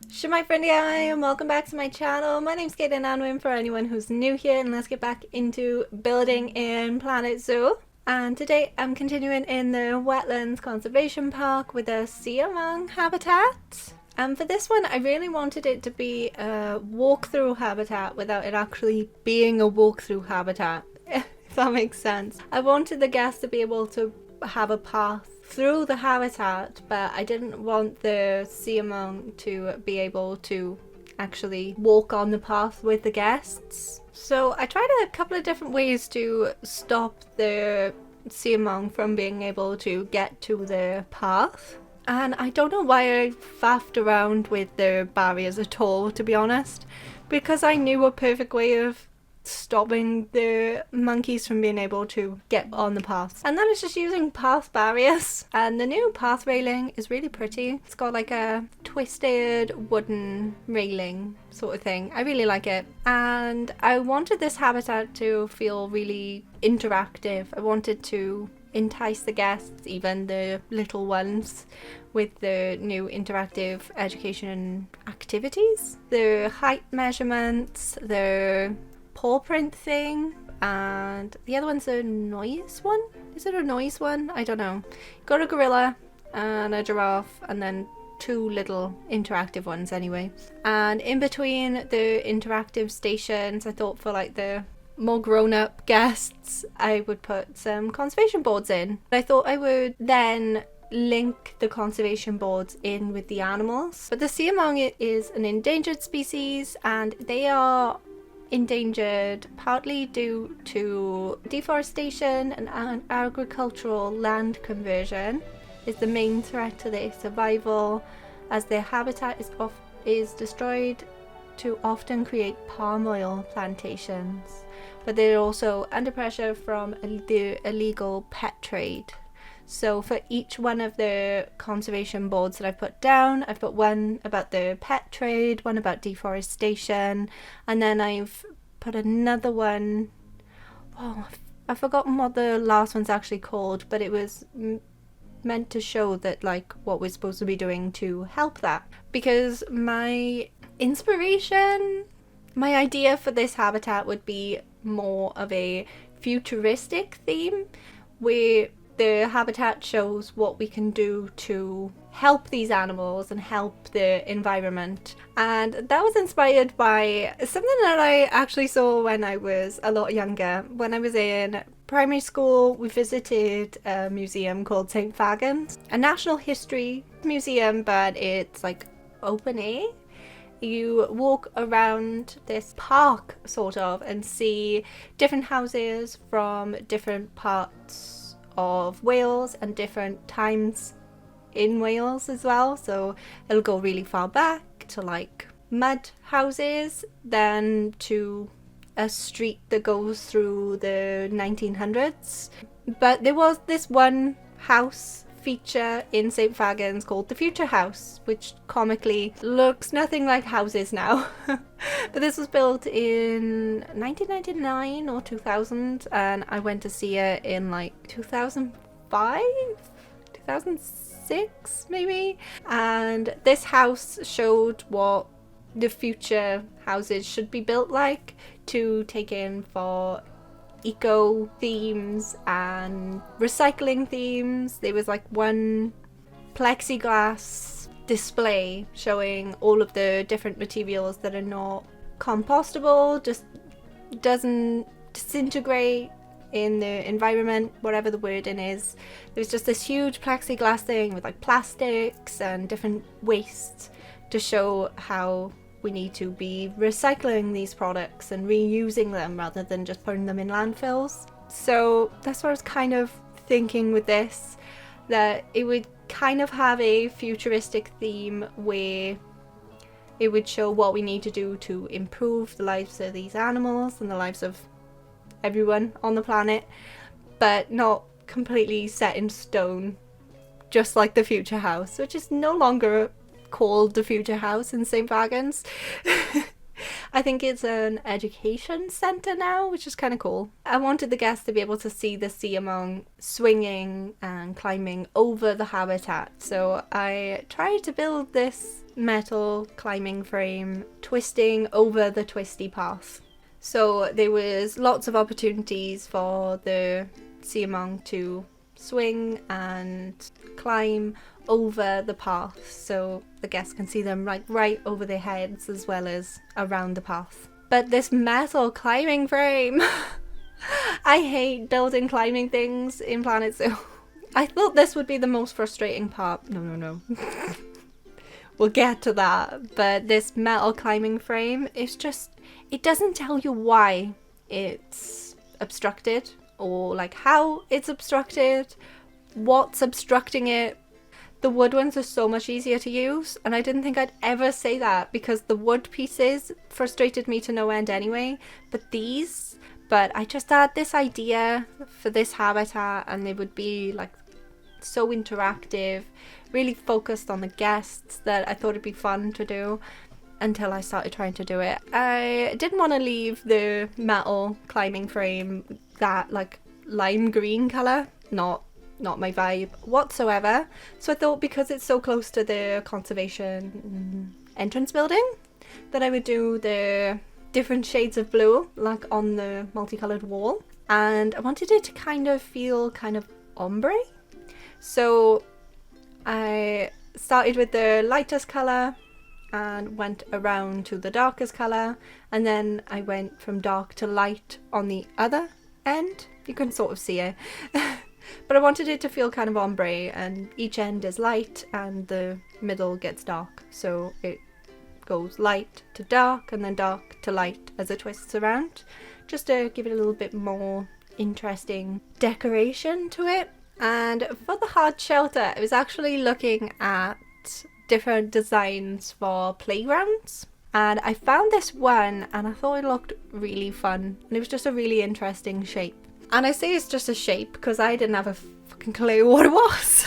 Shemai friendly and welcome back to my channel. My name's Kaden Anwin for anyone who's new here, and let's get back into building in Planet Zoo. And today I'm continuing in the Wetlands Conservation Park with a Siamang Habitat. And for this one I really wanted it to be a walkthrough habitat without it actually being a walkthrough habitat, if that makes sense. I wanted the guests to be able to have a path through the habitat, but I didn't want the Siamang to be able to actually walk on the path with the guests. So I tried a couple of different ways to stop the Siamang from being able to get to the path. And I don't know why I faffed around with the barriers at all, to be honest, because I knew a perfect way of stopping the monkeys from being able to get on the paths, and that is just using path barriers. And the new path railing is really pretty. It's got like a twisted wooden railing sort of thing. I really like it, and I wanted this habitat to feel really interactive. I wanted to entice the guests, even the little ones, with the new interactive education activities, the height measurements, the paw print thing, and the other one's a noise one. Is it a noise one? I don't know. Got a gorilla and a giraffe, and then two little interactive ones anyway. And in between the interactive stations, I thought for like the more grown-up guests I would put some conservation boards in. I thought I would then link the conservation boards in with the animals. But the Siamang is an endangered species, and they are endangered partly due to deforestation and agricultural land conversion is the main threat to their survival, as their habitat is destroyed to often create palm oil plantations. But they're also under pressure from the illegal pet trade. So for each one of the conservation boards that I've put down, I've put one about the pet trade, one about deforestation, and then I've put another one, I've forgotten what the last one's actually called, but it was meant to show that like what we're supposed to be doing to help that. Because my inspiration, my idea for this habitat would be more of a futuristic theme, where the habitat shows what we can do to help these animals and help the environment. And that was inspired by something that I actually saw when I was a lot younger. When I was in primary school, we visited a museum called St. Fagans, a national history museum, but it's like open air. You walk around this park sort of and see different houses from different parts of Wales and different times in Wales as well. So it'll go really far back to like mud houses, then to a street that goes through the 1900s. But there was this one house feature in St. Fagans called the Future House, which comically looks nothing like houses now. But this was built in 1999 or 2000, and I went to see it in like 2005, 2006 maybe. And this house showed what the future houses should be built like, to take in for eco themes and recycling themes. There was like one plexiglass display showing all of the different materials that are not compostable, just doesn't disintegrate in the environment, whatever the wording is. There's just this huge plexiglass thing with like plastics and different wastes to show how we need to be recycling these products and reusing them rather than just putting them in landfills. So that's what I was kind of thinking with this, that it would kind of have a futuristic theme where it would show what we need to do to improve the lives of these animals and the lives of everyone on the planet, but not completely set in stone, just like the Future House, which is no longer called the Future House in St. Fagans. I think it's an education centre now, which is kind of cool. I wanted the guests to be able to see the Siamang swinging and climbing over the habitat. So I tried to build this metal climbing frame twisting over the twisty path. So there was lots of opportunities for the Siamang to swing and climb over the path, so the guests can see them like right over their heads as well as around the path. But this metal climbing frame, I hate building climbing things in Planet Zoo. I thought this would be the most frustrating part. No. We'll get to that. But this metal climbing frame is just, it doesn't tell you why it's obstructed or like how it's obstructed, what's obstructing it. The wood ones are so much easier to use, and I didn't think I'd ever say that because the wood pieces frustrated me to no end anyway, but I just had this idea for this habitat and they would be like so interactive, really focused on the guests, that I thought it'd be fun to do until I started trying to do it. I didn't want to leave the metal climbing frame that like lime green colour, not my vibe whatsoever. So I thought because it's so close to the conservation entrance building that I would do the different shades of blue like on the multicoloured wall, and I wanted it to kind of feel kind of ombre. So I started with the lightest colour and went around to the darkest colour, and then I went from dark to light on the other end. You can sort of see it. But I wanted it to feel kind of ombre, and each end is light and the middle gets dark. So it goes light to dark and then dark to light as it twists around, just to give it a little bit more interesting decoration to it. And for the hard shelter, I was actually looking at different designs for playgrounds, and I found this one and I thought it looked really fun, and it was just a really interesting shape. And I say it's just a shape because I didn't have a fucking clue what it was.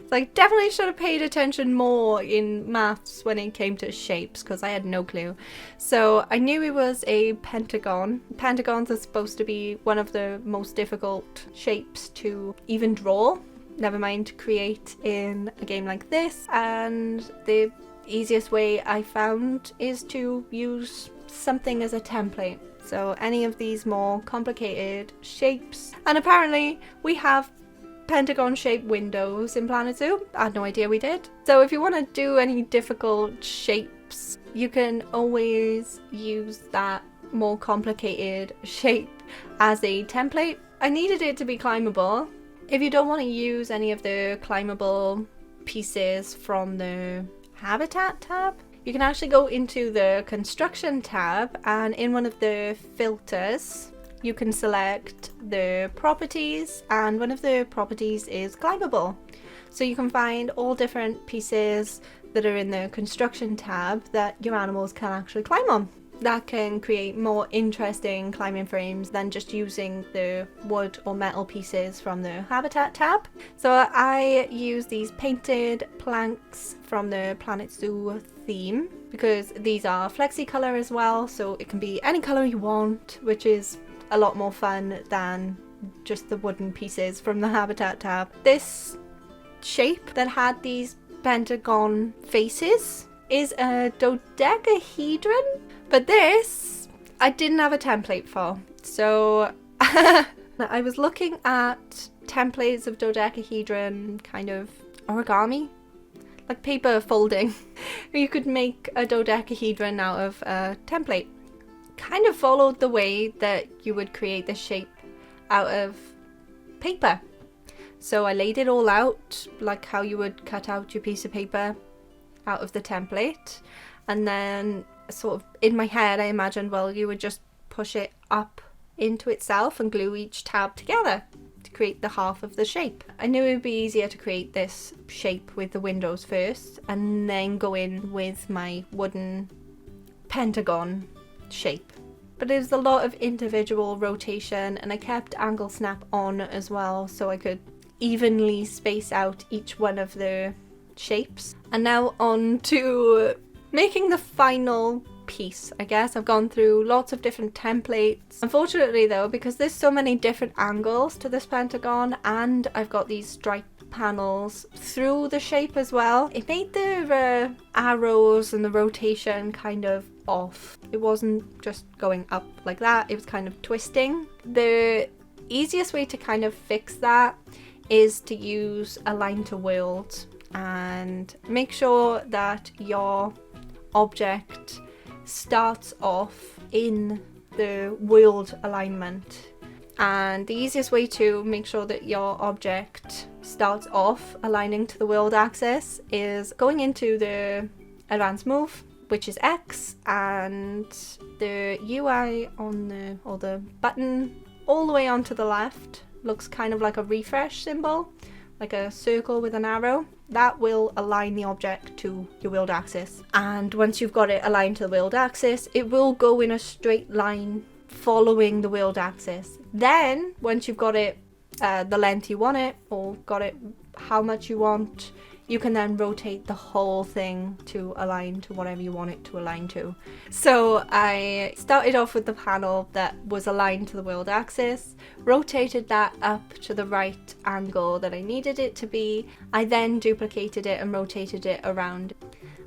So I definitely should have paid attention more in maths when it came to shapes, because I had no clue. So I knew it was a pentagon. Pentagons are supposed to be one of the most difficult shapes to even draw, never mind to create in a game like this. And the easiest way I found is to use something as a template. So any of these more complicated shapes. And apparently we have pentagon shaped windows in Planet Zoo. I had no idea we did. So if you want to do any difficult shapes, you can always use that more complicated shape as a template. I needed it to be climbable. If you don't want to use any of the climbable pieces from the Habitat tab, you can actually go into the construction tab, and in one of the filters you can select the properties, and one of the properties is climbable. So you can find all different pieces that are in the construction tab that your animals can actually climb on. That can create more interesting climbing frames than just using the wood or metal pieces from the Habitat tab. So I use these painted planks from the Planet Zoo theme because these are flexi colour as well, so it can be any colour you want, which is a lot more fun than just the wooden pieces from the Habitat tab. This shape that had these pentagon faces is a dodecahedron, but this I didn't have a template for. So I was looking at templates of dodecahedron kind of origami, like paper folding. You could make a dodecahedron out of a template. Kind of followed the way that you would create this shape out of paper. So I laid it all out like how you would cut out your piece of paper out of the template, and then sort of in my head I imagined, well, you would just push it up into itself and glue each tab together to create the half of the shape. I knew it would be easier to create this shape with the windows first and then go in with my wooden pentagon shape. But it was a lot of individual rotation, and I kept angle snap on as well so I could evenly space out each one of the shapes. And now on to making the final piece, I guess. I've gone through lots of different templates. Unfortunately though, because there's so many different angles to this pentagon, and I've got these stripe panels through the shape as well, it made the arrows and the rotation kind of off. It wasn't just going up like that, it was kind of twisting. The easiest way to kind of fix that is to use align to world and make sure that your object starts off in the world alignment. And the easiest way to make sure that your object starts off aligning to the world axis is going into the advanced move, which is X, and the UI on the button all the way onto the left looks kind of like a refresh symbol, like a circle with an arrow. That will align the object to your world axis. And once you've got it aligned to the world axis, it will go in a straight line following the world axis. Then once you've got it the length you want it, or got it how much you want, you can then rotate the whole thing to align to whatever you want it to align to. So I started off with the panel that was aligned to the world axis, rotated that up to the right angle that I needed it to be. I then duplicated it and rotated it around.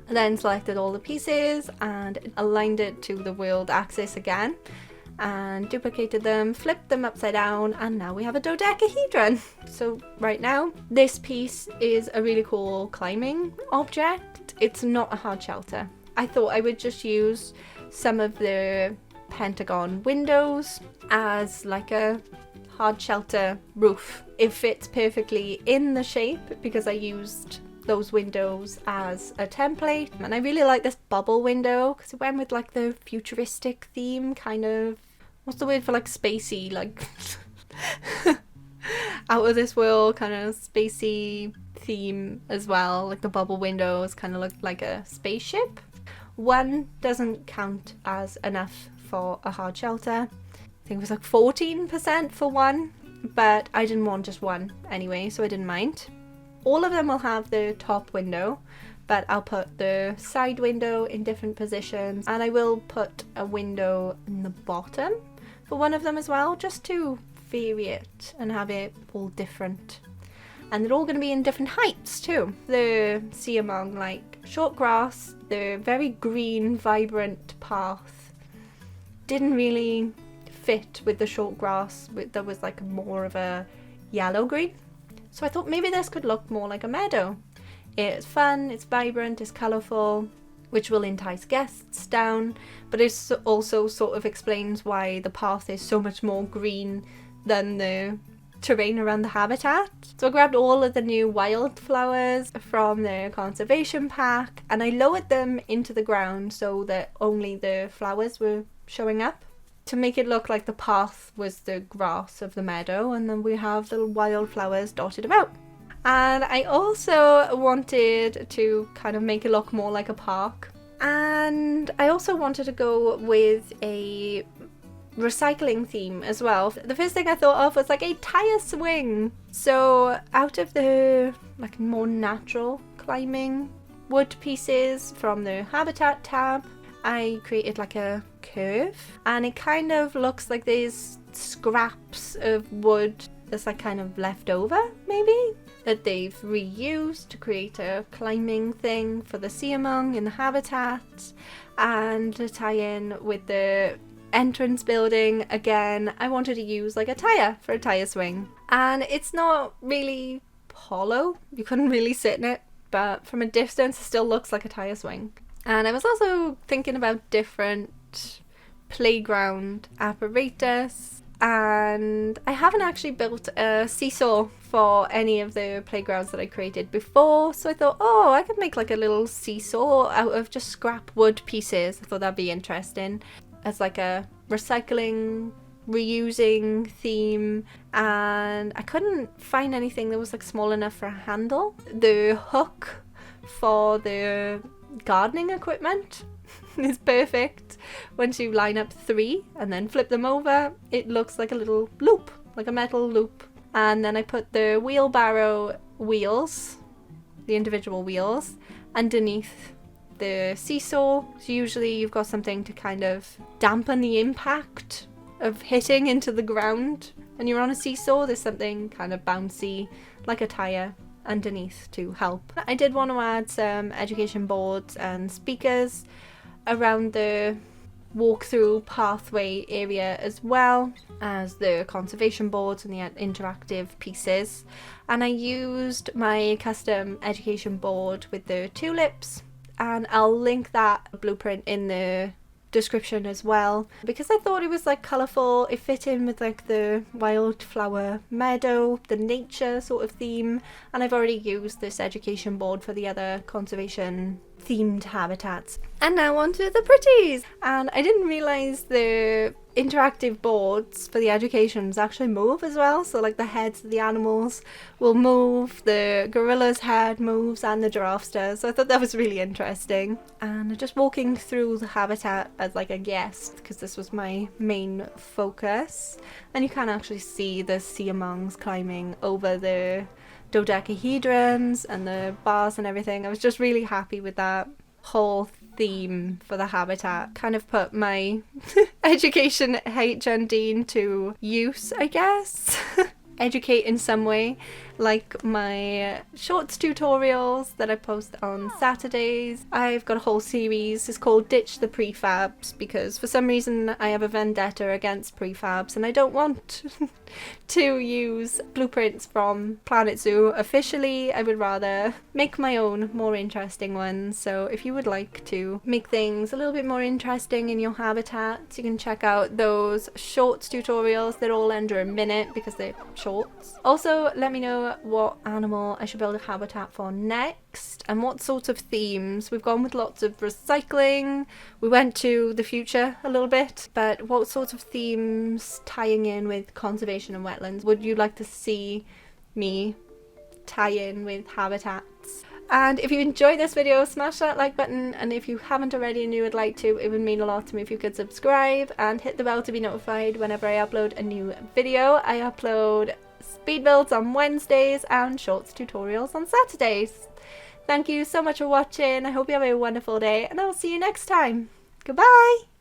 I then selected all the pieces and aligned it to the world axis again, and duplicated them, flipped them upside down, and now we have a dodecahedron. So right now this piece is a really cool climbing object. It's not a hard shelter. I thought I would just use some of the Pentagon windows as like a hard shelter roof. It fits perfectly in the shape because I used those windows as a template, and I really like this bubble window because it went with like the futuristic theme, kind of, what's the word for like spacey, like out of this world kind of spacey theme as well. Like the bubble windows kind of look like a spaceship. One doesn't count as enough for a hard shelter. I think it was like 14% for one, but I didn't want just one anyway, so I didn't mind. All of them will have the top window, but I'll put the side window in different positions, and I will put a window in the bottom for one of them as well, just to vary it and have it all different. And they're all going to be in different heights too. The Siamang, like short grass, the very green, vibrant path didn't really fit with the short grass. There was like more of a yellow green. So I thought maybe this could look more like a meadow. It's fun, it's vibrant, it's colourful, which will entice guests down, but it also sort of explains why the path is so much more green than the terrain around the habitat. So I grabbed all of the new wildflowers from the conservation pack, and I lowered them into the ground so that only the flowers were showing up, to make it look like the path was the grass of the meadow, and then we have little wildflowers dotted about. And I also wanted to kind of make it look more like a park, and I also wanted to go with a recycling theme as well. The first thing I thought of was like a tire swing. So out of the like more natural climbing wood pieces from the habitat tab, I created like a curve, and it kind of looks like there's scraps of wood that's like kind of left over, maybe, that they've reused to create a climbing thing for the Siamang in the habitat. And to tie in with the entrance building again, I wanted to use like a tire for a tire swing. And it's not really hollow, you couldn't really sit in it, but from a distance it still looks like a tire swing. And I was also thinking about different playground apparatus, and I haven't actually built a seesaw for any of the playgrounds that I created before, so I thought, oh, I could make like a little seesaw out of just scrap wood pieces. I thought that'd be interesting as like a recycling, reusing theme, and I couldn't find anything that was like small enough for a handle. The hook for the gardening equipment is perfect. Once you line up 3 and then flip them over, it looks like a little loop, like a metal loop. And then I put the wheelbarrow wheels, the individual wheels, underneath the seesaw. So usually you've got something to kind of dampen the impact of hitting into the ground. And you're on a seesaw, there's something kind of bouncy, like a tyre, underneath to help. I did want to add some education boards and speakers around the walkthrough pathway area, as well as the conservation boards and the interactive pieces. And I used my custom education board with the tulips, and I'll link that blueprint in the description as well, because I thought it was like colourful. It fit in with like the wildflower meadow, the nature sort of theme, and I've already used this education board for the other conservation themed habitats. And now onto the pretties. And I didn't realise the interactive boards for the educations actually move as well. So like the heads of the animals will move, the gorilla's head moves, and the giraffe does. So I thought that was really interesting. And just walking through the habitat as like a guest, because this was my main focus. And you can actually see the Siamangs climbing over the dodecahedrons and the bars and everything. I was just really happy with that whole theme for the habitat. Kind of put my education HND to use, I guess. Educate in some way, like my shorts tutorials that I post on Saturdays. I've got a whole series. It's called Ditch the Prefabs, because for some reason I have a vendetta against prefabs and I don't want to use blueprints from Planet Zoo officially. I would rather make my own more interesting ones. So if you would like to make things a little bit more interesting in your habitats, you can check out those shorts tutorials. They're all under a minute because they're shorts. Also, let me know what animal I should build a habitat for next and what sorts of themes. We've gone with lots of recycling, we went to the future a little bit, but what sorts of themes tying in with conservation and wetlands would you like to see me tie in with habitats? And if you enjoyed this video, smash that like button, and if you haven't already and you would like to, it would mean a lot to me if you could subscribe and hit the bell to be notified whenever I upload a new video. I upload speed builds on Wednesdays and shorts tutorials on Saturdays. Thank you so much for watching. I hope you have a wonderful day, and I'll see you next time. Goodbye!